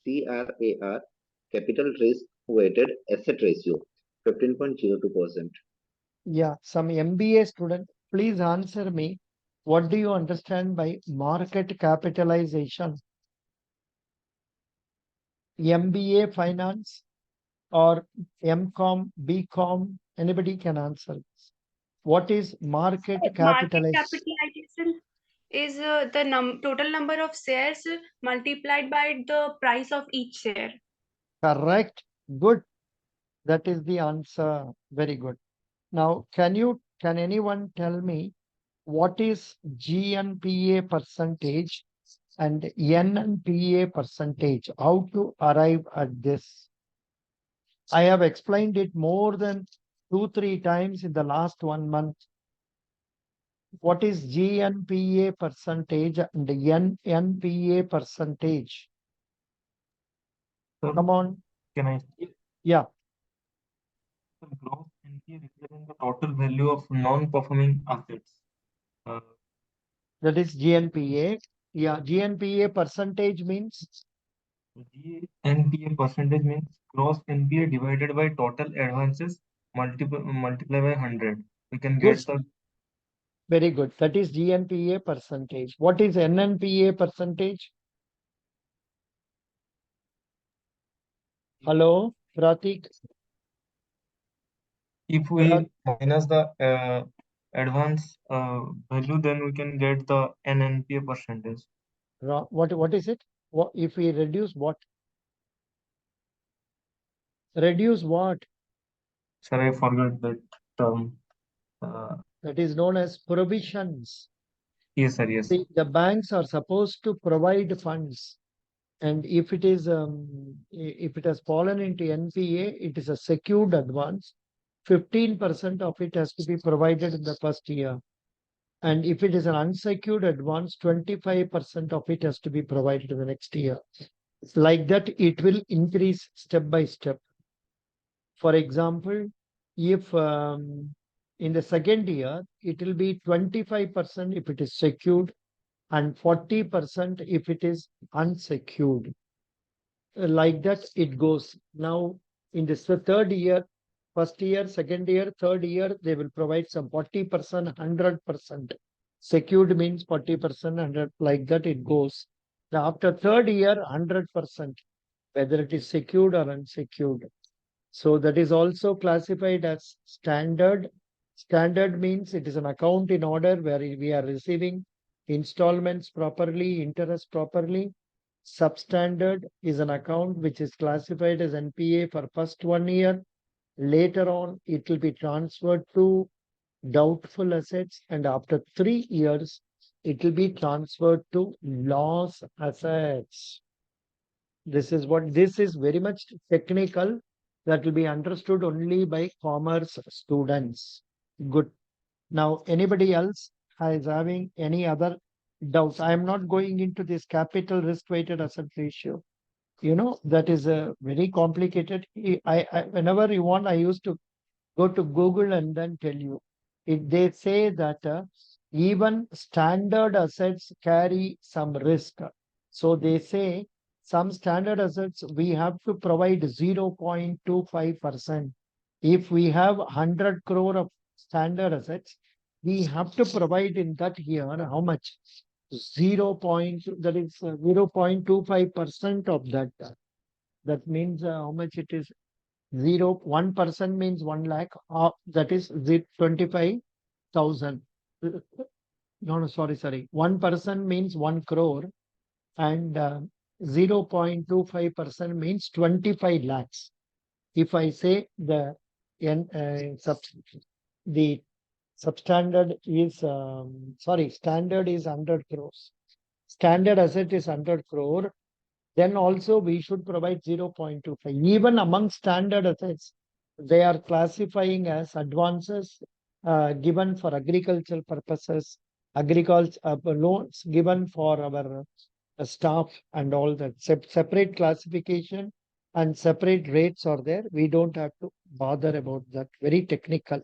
CRAR, capital risk weighted asset ratio 15.02%.
Yeah, some MBA student, please answer me. What do you understand by market capitalization? MBA finance or MCom, BCom? Anybody can answer this. What is market
Market
capitalization?
capitalization is the total number of shares multiplied by the price of each share.
Correct. Good. That is the answer. Very good. Now, can anyone tell me what is GNPA percentage and NNPA percentage? How to arrive at this? I have explained it more than 2-3 times in the last 1 month. What is GNPA percentage and NNPA percentage?
Sir,
Come on.
can I?
Yeah,
Sir, gross NPA represents the total value of non-performing assets.
that is GNPA. Yeah, GNPA percentage means
GNPA percentage means gross NPA divided by total advances multiply by 100. We can
Good.
get the
Very good. That is GNPA percentage. What is NNPA percentage? Hello, Pratik.
if we minus the advance value, then we can get the NNPA percentage.
What is it? What if we reduce what? Reduce what?
Sir, I forgot that term. Uh,
That is known as provisions.
yes, sir. Yes.
See, the banks are supposed to provide funds, and if it is if it has fallen into NPA, it is a secured advance. 15% of it has to be provided in the first year. And if it is an unsecured advance, 25% of it has to be provided in the next year. Like that, it will increase step by step. For example, if in the second year, it will be 25% if it is secured and 40% if it is unsecured. Like that, it goes. Now, in this third year, first year, second year, third year, they will provide some 40%, 100%. Secured means 40%, 100, like that it goes. Now, after third year, 100%, whether it is secured or unsecured. So that is also classified as standard. Standard means it is an account in order where we are receiving installments properly, interest properly. Substandard is an account which is classified as NPA for first 1 year. Later on, it will be transferred to doubtful assets, and after 3 years, it will be transferred to loss assets. This is very much technical, that will be understood only by commerce students. Good. Now, anybody else is having any other doubts? I am not going into this capital risk weighted asset ratio. That is a very complicated. Whenever you want, I used to go to Google and then tell you. They say that even standard assets carry some risk. So they say some standard assets we have to provide 0.25%. If we have 100 crore of standard assets, we have to provide in that year how much? 0.25% of that. That means how much it is? 1% means 1 lakh. That is 25,000. No, sorry. 1% means 1 crore, and 0.25% means 25 lakhs. If I say the substandard is standard is 100 crores. Standard asset is 100 crore. Then also we should provide 0.25. Even among standard assets, they are classifying as advances given for agricultural purposes, loans given for our staff and all that. Separate classification and separate rates are there. We don't have to bother about that. Very technical.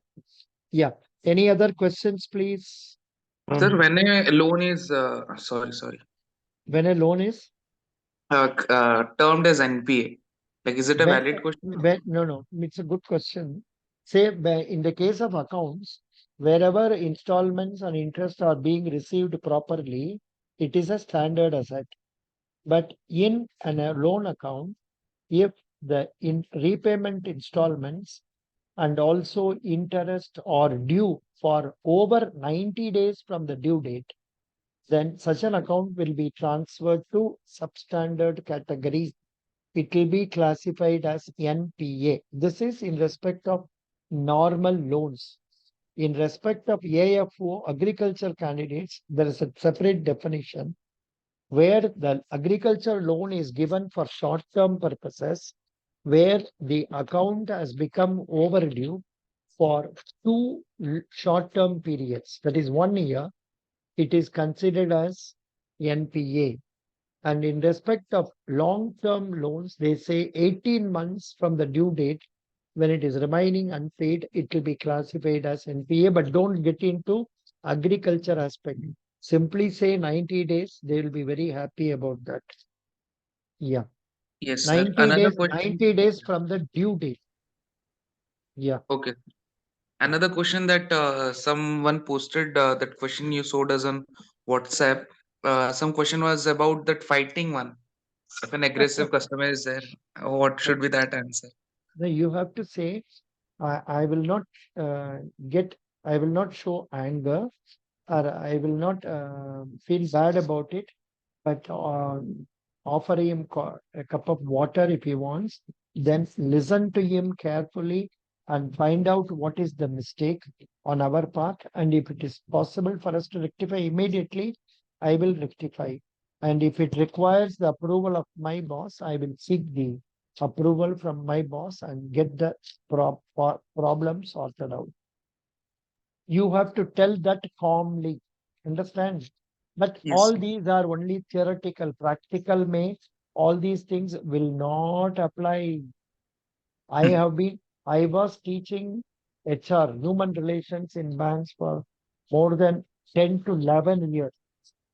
Yeah. Any other questions, please?
Sir, when a loan is sorry,
When a loan is?
termed as NPA, like is it a valid question?
No, it's a good question. Say in the case of accounts, wherever installments and interest are being received properly, it is a standard asset. But in a loan account, if the repayment installments and also interest are due for over 90 days from the due date, then such an account will be transferred to substandard category. It will be classified as NPA. This is in respect of normal loans. In respect of AFO, agriculture candidates, there is a separate definition where the agriculture loan is given for short-term purposes, where the account has become overdue for 2 short-term periods. That is 1 year. It is considered as NPA. And in respect of long-term loans, they say 18 months from the due date, when it is remaining unpaid, it will be classified as NPA, but don't get into agriculture aspect. Simply say 90 days, they will be very happy about that. Yeah.
Yes, sir.
90 days from the due date. Yeah.
Okay. Another question that someone posted, that question you showed us on WhatsApp. Some question was about that fighting one. If an aggressive customer is there, what should be that answer?
Now you have to say, I will not uh, get, I will not show anger, or I will not feel bad about it, but offer him a cup of water if he wants, then listen to him carefully and find out what is the mistake on our part. And if it is possible for us to rectify immediately, I will rectify. And if it requires the approval of my boss, I will seek the approval from my boss and get the problem sorted out. You have to tell that calmly. Understand? But
Yes.
all these are only theoretical. Practical may all these things will not apply. I
Hmm.
have been, I was teaching HR, human relations in banks for more than 10 to 11 years.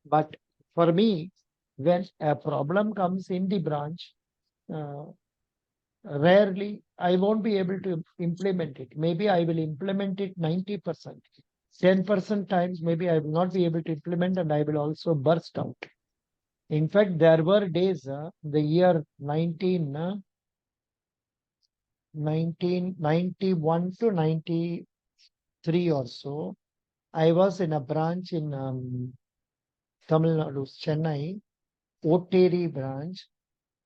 But for me, when a problem comes in the branch, uh, rarely I won't be able to implement it. Maybe I will implement it 90%. 10% times maybe I will not be able to implement and I will also burst out. In fact, there were days, the year 1991 to 93 or so, I was in a branch in Tamil Nadu, Chennai, Otteri branch.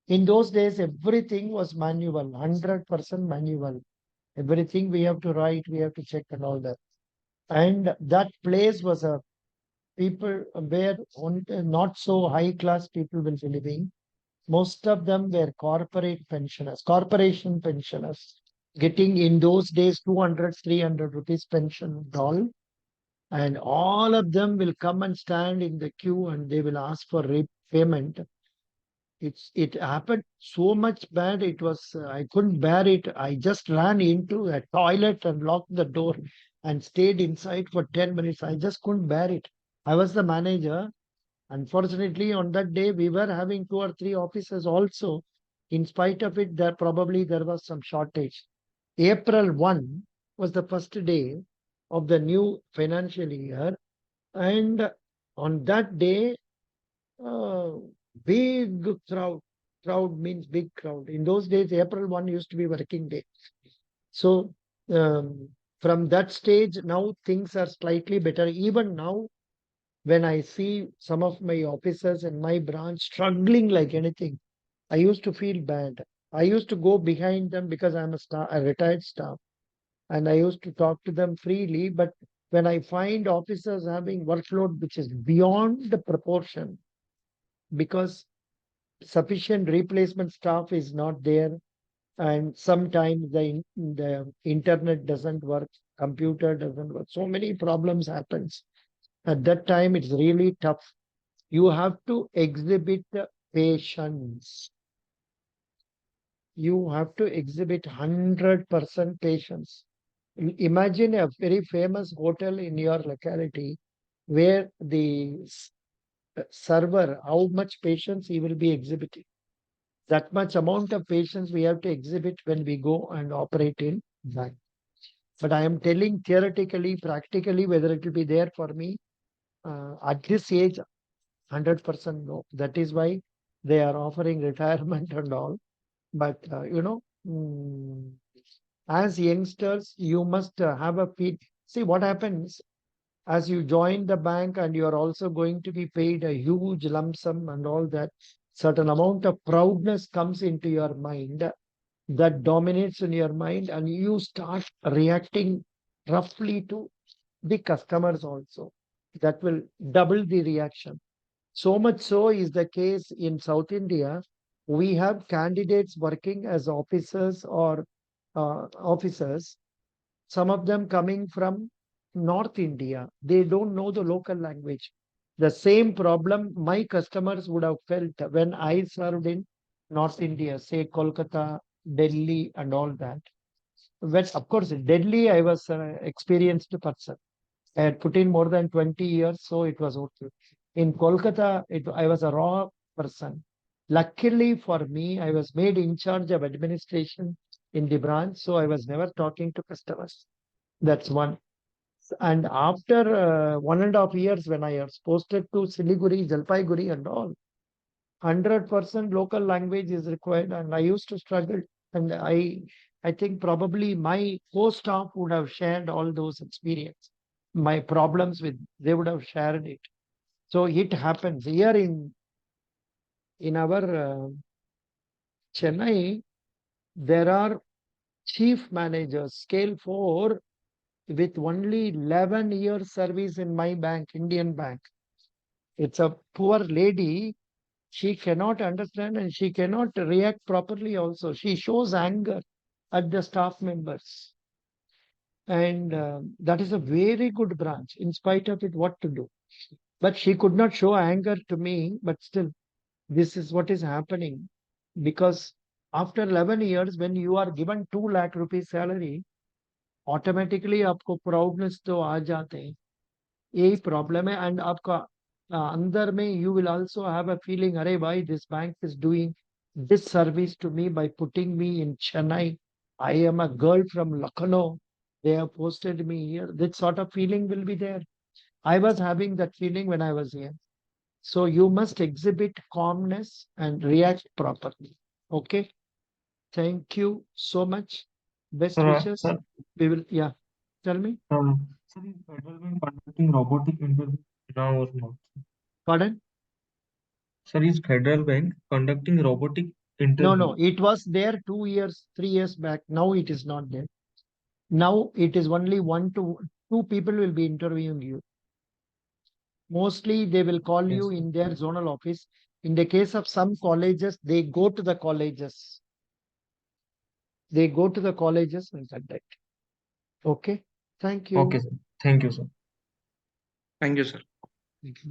In those days, everything was manual, 100% manual. Everything we have to write, we have to check and all that. And that place was a people where not so high class people will be living. Most of them were corporate pensioners, corporation pensioners, getting in those days 200, 300 rupees pension and all. And all of them will come and stand in the queue and they will ask for payment. It happened so much bad. It was I couldn't bear it. I just ran into a toilet and locked the door and stayed inside for 10 minutes. I just couldn't bear it. I was the manager. Unfortunately, on that day we were having 2 or 3 officers also. In spite of it, there was some shortage. April 1 was the first day of the new financial year, and on that day, uh, big crowd. Crowd means big crowd. In those days, April 1 used to be working day. So from that stage, now things are slightly better. Even now, when I see some of my officers in my branch struggling like anything, I used to feel bad. I used to go behind them because I'm a retired staff, and I used to talk to them freely. But when I find officers having workload which is beyond the proportion, because sufficient replacement staff is not there, and sometimes the internet doesn't work, computer doesn't work, so many problems happens. At that time, it's really tough. You have to exhibit patience. You have to exhibit 100% patience. Imagine a very famous hotel in your locality where the server, how much patience he will be exhibiting. That much amount of patience we have to exhibit when we go and operate in bank. But I am telling theoretically, practically, whether it will be there for me at this age, 100% no. That is why they are offering retirement and all. But as youngsters, you must have a feel. See what happens as you join the bank and you are also going to be paid a huge lump sum and all that. Certain amount of proudness comes into your mind that dominates in your mind, and you start reacting roughly to the customers also. That will double the reaction. So much so is the case in South India. We have candidates working as officers or officers, some of them coming from North India. They don't know the local language. The same problem my customers would have felt when I served in North India, say Kolkata, Delhi, and all that. When, of course, Delhi, I was an experienced person. I had put in more than 20 years, so it was okay. In Kolkata, I was a raw person. Luckily for me, I was made in charge of administration in the branch, so I was never talking to customers. That's one. And after 1.5 years, when I was posted to Siliguri, Jalpaiguri, and all, 100% local language is required, and I used to struggle. And I think probably my co-staff would have shared all those experience, my problems with, they would have shared it. So it happens here in our Chennai. There are chief managers, scale 4, with only 11 years service in my bank, Indian bank. It's a poor lady. She cannot understand and she cannot react properly also. She shows anger at the staff members. And that is a very good branch. In spite of it, what to do? But she could not show anger to me, but still, this is what is happening. Because after 11 years, when you are given 2 lakh rupees salary, automatically आपको proudness तो आ जाते हैं. यही problem है. And आपका अंदर में you will also have a feeling, अरे भाई this bank is doing this service to me by putting me in Chennai. I am a girl from Lucknow. They have posted me here. That sort of feeling will be there. I was having that feeling when I was here. So you must exhibit calmness and react properly. Okay. Thank you so much. Best wishes.
Sir,
We will, yeah. Tell me.
sir, is Federal Bank conducting robotic interview now or not?
Pardon?
Sir, is Federal Bank conducting robotic interview?
No, it was there 2 years, 3 years back. Now it is not there. Now it is only 1 to 2 people will be interviewing you. Mostly they will call you
Yes,
in their zonal office. In the case of some colleges, they go to the colleges. They go to the colleges and conduct. Okay. Thank you.
okay, sir. Thank you, sir.
Thank you, sir.
Thank you.